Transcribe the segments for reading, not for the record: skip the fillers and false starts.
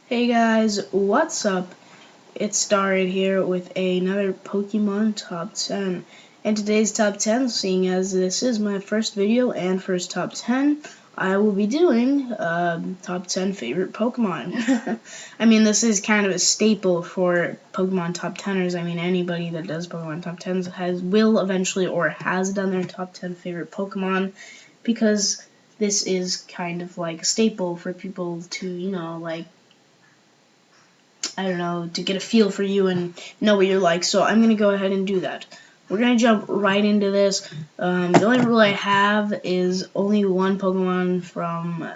Hey guys, what's up? It's Starred here with another Pokemon Top 10. And today's Top 10, seeing as this is my first video and first Top 10, I will be doing Top 10 favorite Pokemon. I mean, this is kind of a staple for Pokemon Top 10ers. I mean, anybody that does Pokemon Top 10s will eventually or has done their Top 10 favorite Pokemon, because this is kind of like a staple for people to, I don't know, to get a feel for you and know what you're like. So I'm going to go ahead and do that. We're going to jump right into this. The only rule I have is only one Pokemon from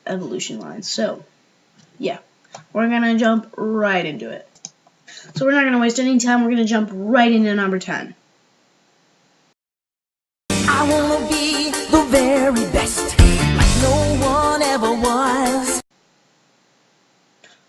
evolution line. So, yeah, we're going to jump right into it. So we're not going to waste any time. We're going to jump right into number 10. I want to be the very best, like no one ever was.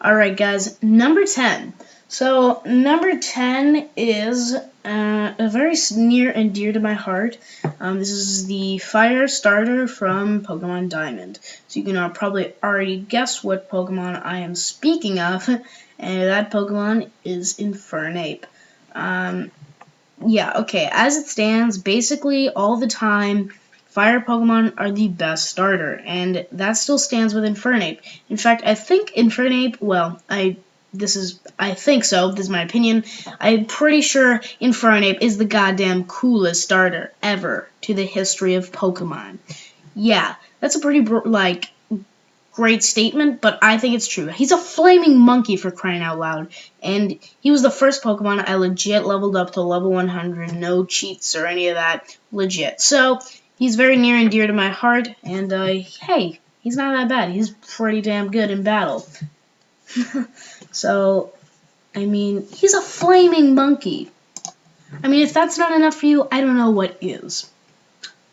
Alright guys, number 10. So, number 10 is a very near and dear to my heart. This is the fire starter from Pokemon Diamond. So you can probably already guess what Pokemon I am speaking of, and that Pokemon is Infernape. Yeah, okay, as it stands, basically all the time, fire Pokemon are the best starter, and that still stands with Infernape. In fact, I think Infernape, I think so, this is my opinion, I'm pretty sure Infernape is the goddamn coolest starter ever to the history of Pokemon. Yeah, that's a pretty, great statement, but I think it's true. He's a flaming monkey, for crying out loud, and he was the first Pokemon I legit leveled up to level 100, no cheats or any of that, legit. So, he's very near and dear to my heart, and hey, he's not that bad. He's pretty damn good in battle. So, I mean, he's a flaming monkey. I mean, if that's not enough for you, I don't know what is.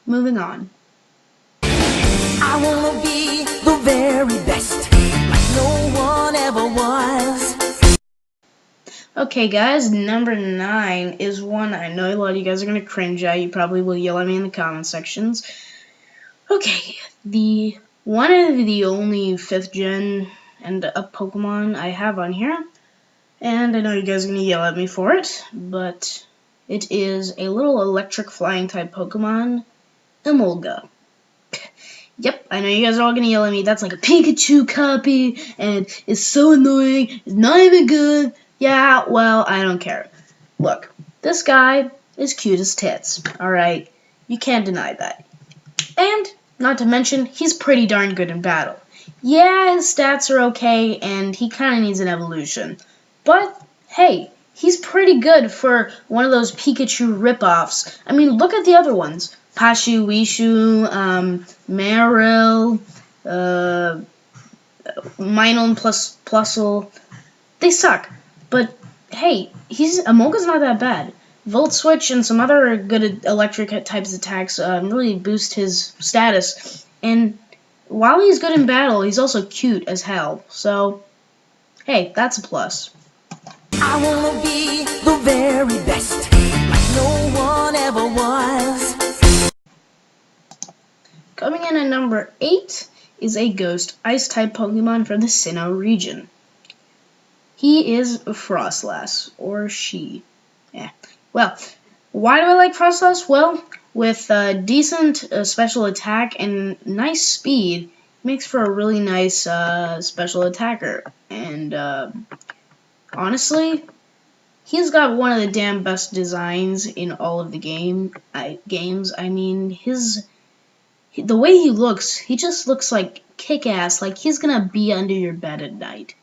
Moving on. I want to be the very best, like no one ever was. Okay, guys, number 9 is one I know a lot of you guys are going to cringe at. You probably will yell at me in the comment sections. Okay, the one of the only 5th gen and up Pokemon I have on here, and I know you guys are going to yell at me for it, but it is a little electric flying type Pokemon, Emolga. Yep, I know you guys are all going to yell at me. That's like a Pikachu copy, and it's so annoying. It's not even good. Yeah, well, I don't care. Look, this guy is cute as tits, alright? You can't deny that. And, not to mention, he's pretty darn good in battle. Yeah, his stats are okay, and he kind of needs an evolution. But, hey, he's pretty good for one of those Pikachu ripoffs. I mean, look at the other ones. Pashu, Wishu, Marill, Minun plus Plusle. They suck. But, hey, Emolga's not that bad. Volt Switch and some other good electric types attacks really boost his status. And while he's good in battle, he's also cute as hell. So, hey, that's a plus. I want to be the very best, like no one ever was. Coming in at number 8 is a Ghost Ice-type Pokemon from the Sinnoh region. He is Frostlass, or she. Yeah. Well, why do I like Frostlass? Well, with decent special attack and nice speed, it makes for a really nice special attacker. And honestly, he's got one of the damn best designs in all of the games. I mean, the way he looks, he just looks like kick-ass, like he's gonna be under your bed at night.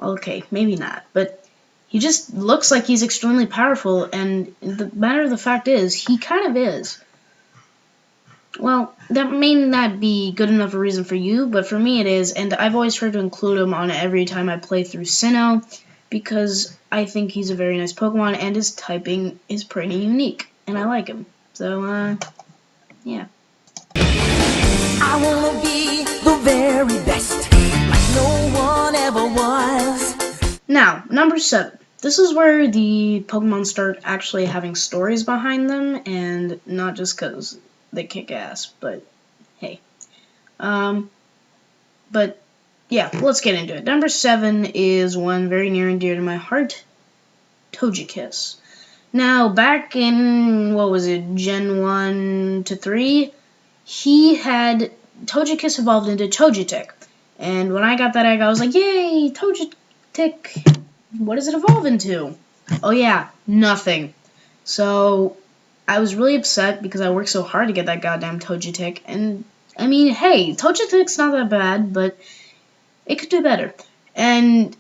Okay, maybe not, but he just looks like he's extremely powerful, and the matter of the fact is, he kind of is. Well, that may not be good enough a reason for you, but for me it is, and I've always tried to include him on every time I play through Sinnoh, because I think he's a very nice Pokemon, and his typing is pretty unique, and I like him. So, yeah. I want to be the very best, like no one ever was. Now, number 7. This is where the Pokemon start actually having stories behind them, and not just because they kick ass, but hey. But yeah, let's get into it. Number 7 is one very near and dear to my heart, Togekiss. Now, back in, what was it, Gen 1 to 3, Togekiss evolved into Togetic. And when I got that egg, I was like, yay, Togetic. What does it evolve into? Oh yeah, nothing. So, I was really upset because I worked so hard to get that goddamn Togetic. And, I mean, hey, Togetic's not that bad, but it could do better. And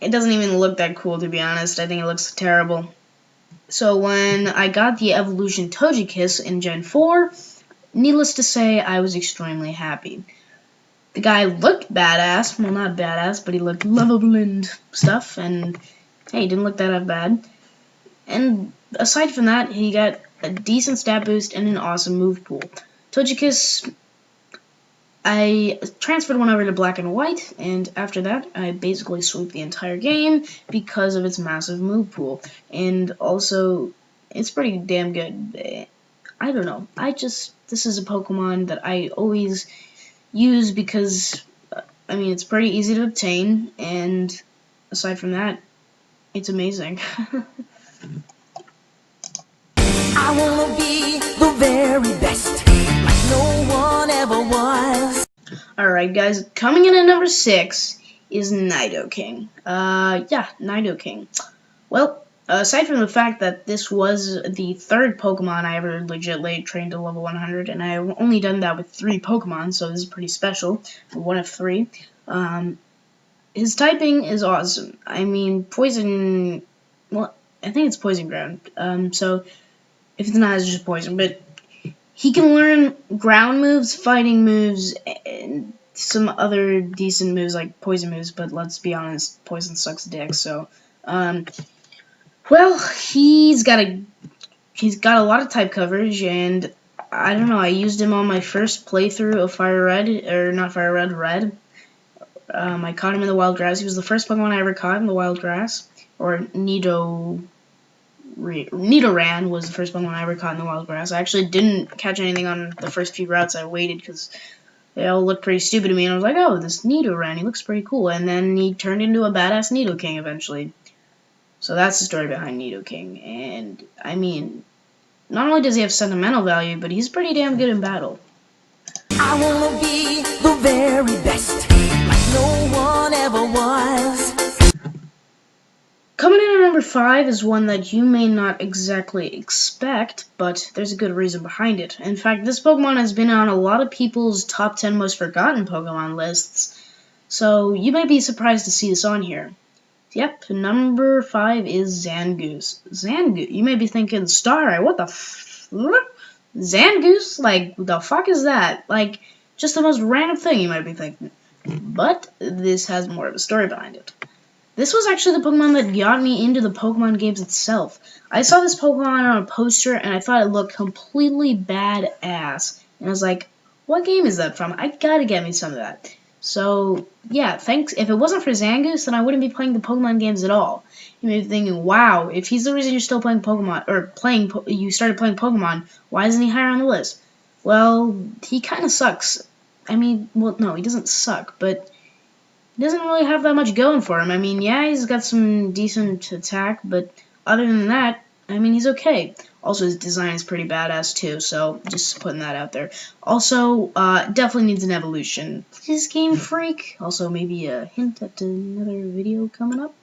it doesn't even look that cool, to be honest. I think it looks terrible. So when I got the Evolution Togekiss in Gen 4, needless to say, I was extremely happy. The guy looked badass. Well, not badass, but he looked lovable and stuff. And, hey, he didn't look that bad. And aside from that, he got a decent stat boost and an awesome move pool. Togekiss, I transferred one over to Black and White, and after that, I basically swept the entire game because of its massive move pool. And also, it's pretty damn good. I don't know. This is a Pokemon that I always use because, I mean, it's pretty easy to obtain, and aside from that, it's amazing. I wanna be the very best, like no one ever was. Alright guys, coming in at number 6 is Nidoking. Yeah, Nidoking. Well, aside from the fact that this was the 3rd Pokemon I ever legitimately trained to level 100, and I've only done that with 3 Pokemon, so this is pretty special, 1 of 3. His typing is awesome. I mean, Poison, well, I think it's Poison Ground, so if it's not, it's just Poison, but he can learn ground moves, fighting moves, and some other decent moves like poison moves, but let's be honest, poison sucks dick, so, well, he's got a lot of type coverage, and I don't know, I used him on my first playthrough of Fire Red, or not Fire Red, Red. I caught him in the wild grass. He was the first Pokemon I ever caught in the wild grass, or Nidoran was the first Pokemon I ever caught in the wild grass. I actually didn't catch anything on the first few routes. I waited because they all looked pretty stupid to me, and I was like, oh, this Nidoran, he looks pretty cool. And then he turned into a badass Nidoking eventually. So that's the story behind Nidoking. And, I mean, not only does he have sentimental value, but he's pretty damn good in battle. I wanna be the very best, like no one ever was. Coming in at number 5 is one that you may not exactly expect, but there's a good reason behind it. In fact, this Pokemon has been on a lot of people's top 10 most forgotten Pokemon lists, so you may be surprised to see this on here. Yep, number 5 is Zangoose. Zangoose, you may be thinking, Starry, what the Zangoose? Like, the fuck is that? Like, just the most random thing you might be thinking. But this has more of a story behind it. This was actually the Pokemon that got me into the Pokemon games itself. I saw this Pokemon on a poster, and I thought it looked completely badass. And I was like, what game is that from? I gotta get me some of that. So, yeah, thanks. If it wasn't for Zangoose, then I wouldn't be playing the Pokemon games at all. You may be thinking, wow, if he's the reason you're still playing Pokemon, or you started playing Pokemon, why isn't he higher on the list? Well, he kind of sucks. I mean, well, no, he doesn't suck, but he doesn't really have that much going for him. I mean, yeah, he's got some decent attack, but other than that, I mean, he's okay. Also, his design is pretty badass, too, so just putting that out there. Also, definitely needs an evolution. Please, Game Freak. Also, maybe a hint at another video coming up.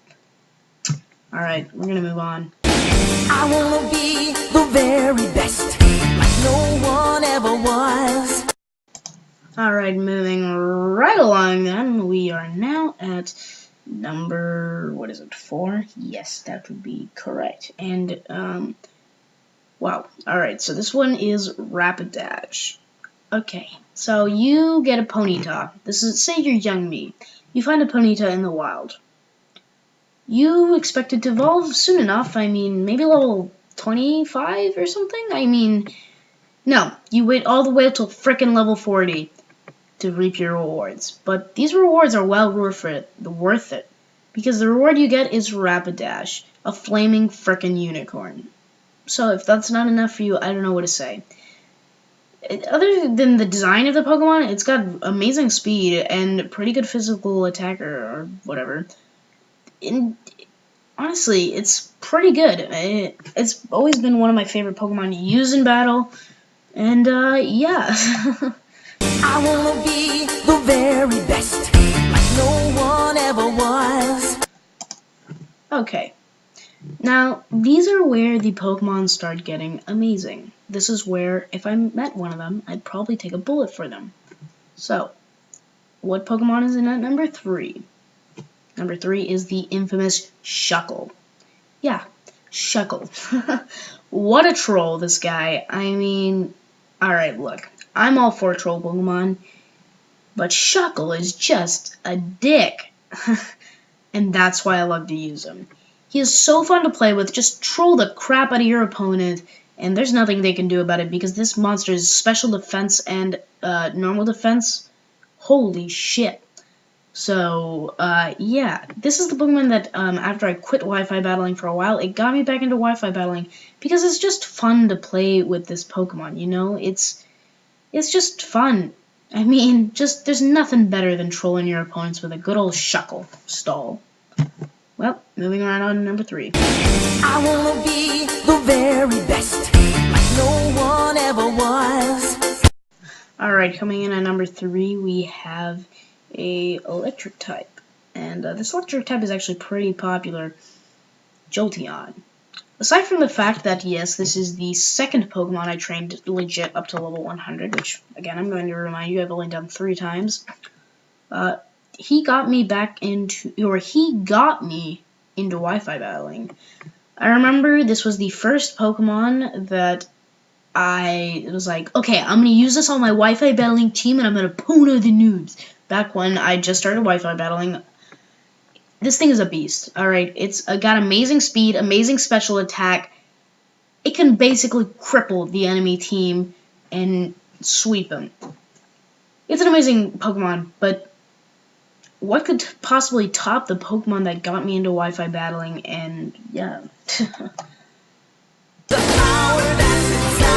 Alright, we're gonna move on. I wanna be the very best, like no one ever was. Alright, moving right along then, we are now at number, 4? Yes, that would be correct. And, wow. Alright, so this one is Rapidash. Okay, so you get a Ponyta. Say you're young me. You find a Ponyta in the wild. You expect it to evolve soon enough. I mean, maybe level 25 or something? I mean, no. You wait all the way till frickin' level 40. To reap your rewards. But these rewards are well worth it. Because the reward you get is Rapidash, a flaming frickin' unicorn. So if that's not enough for you, I don't know what to say. Other than the design of the Pokemon, it's got amazing speed and pretty good physical attacker or whatever. And honestly, it's pretty good. It's always been one of my favorite Pokemon to use in battle. And, yeah. I wanna be the very best, like no one ever was. Okay. Now, these are where the Pokemon start getting amazing. This is where, if I met one of them, I'd probably take a bullet for them. So, what Pokemon is in at number 3? Number 3 is the infamous Shuckle. Yeah, Shuckle. What a troll, this guy. I mean, alright, look. I'm all for troll Pokemon, but Shuckle is just a dick. And that's why I love to use him. He is so fun to play with. Just troll the crap out of your opponent, and there's nothing they can do about it because this monster is special defense and normal defense. Holy shit. So, yeah. This is the Pokemon that, after I quit Wi-Fi battling for a while, it got me back into Wi-Fi battling because it's just fun to play with this Pokemon, you know? It's just fun. I mean, there's nothing better than trolling your opponents with a good old Shuckle stall. Well, moving right on to number 3. I wanna be the very best, like no one ever was. Alright, coming in at number 3, we have a electric type. And this electric type is actually pretty popular. Jolteon. Aside from the fact that, yes, this is the second Pokemon I trained legit up to level 100, which, again, I'm going to remind you, I've only done 3 times. He got me into Wi-Fi battling. I remember this was the first Pokemon that I was like, okay, I'm going to use this on my Wi-Fi battling team and I'm going to puna the noobs. Back when I just started Wi-Fi battling, this thing is a beast, alright? It's got amazing speed, amazing special attack. It can basically cripple the enemy team and sweep them. It's an amazing Pokemon, but what could possibly top the Pokemon that got me into Wi-Fi battling? And yeah. The power that's inside.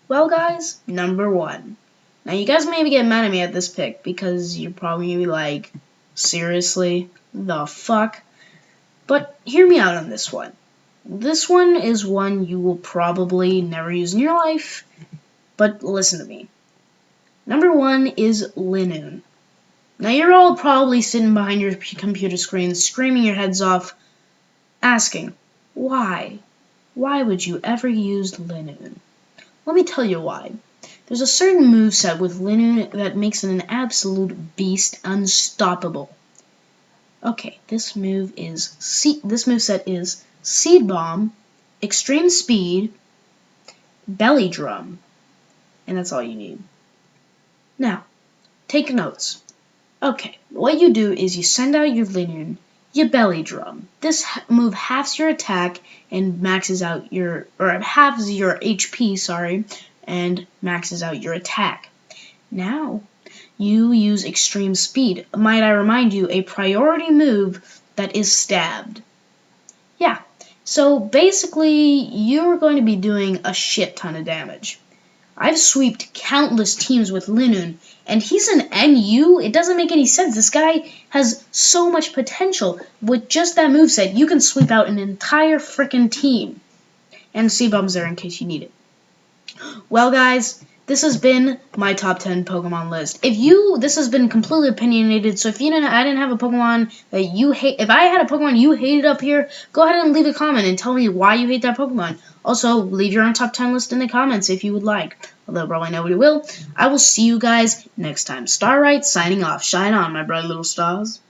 Well, guys, number 1. Now, you guys maybe get mad at me at this pick because you're probably going to be like, seriously? The fuck? But hear me out on this one. This one is one you will probably never use in your life, but listen to me. Number 1 is Linoone. Now, you're all probably sitting behind your computer screen screaming your heads off, asking, why? Why would you ever use Linoone? Let me tell you why. There's a certain moveset with Linoone that makes it an absolute beast, unstoppable. Okay, this moveset is Seed Bomb, Extreme Speed, Belly Drum, and that's all you need. Now, take notes. Okay, what you do is you send out your Linoone, you Belly Drum. This move halves your attack and maxes out halves your HP, and maxes out your attack. Now, you use Extreme Speed. Might I remind you, a priority move that is stabbed. Yeah, so basically, you're going to be doing a shit ton of damage. I've sweeped countless teams with Linoone, and he's an NU? It doesn't make any sense. This guy has so much potential. With just that moveset, you can sweep out an entire frickin' team. And Seed Bomb's there in case you need it. Well, guys, this has been my top 10 Pokemon list. This has been completely opinionated, so I didn't have a Pokemon that you hate, if I had a Pokemon you hated up here, go ahead and leave a comment and tell me why you hate that Pokemon. Also, leave your own top 10 list in the comments if you would like, although probably nobody will. I will see you guys next time. Starlight signing off. Shine on, my bright little stars.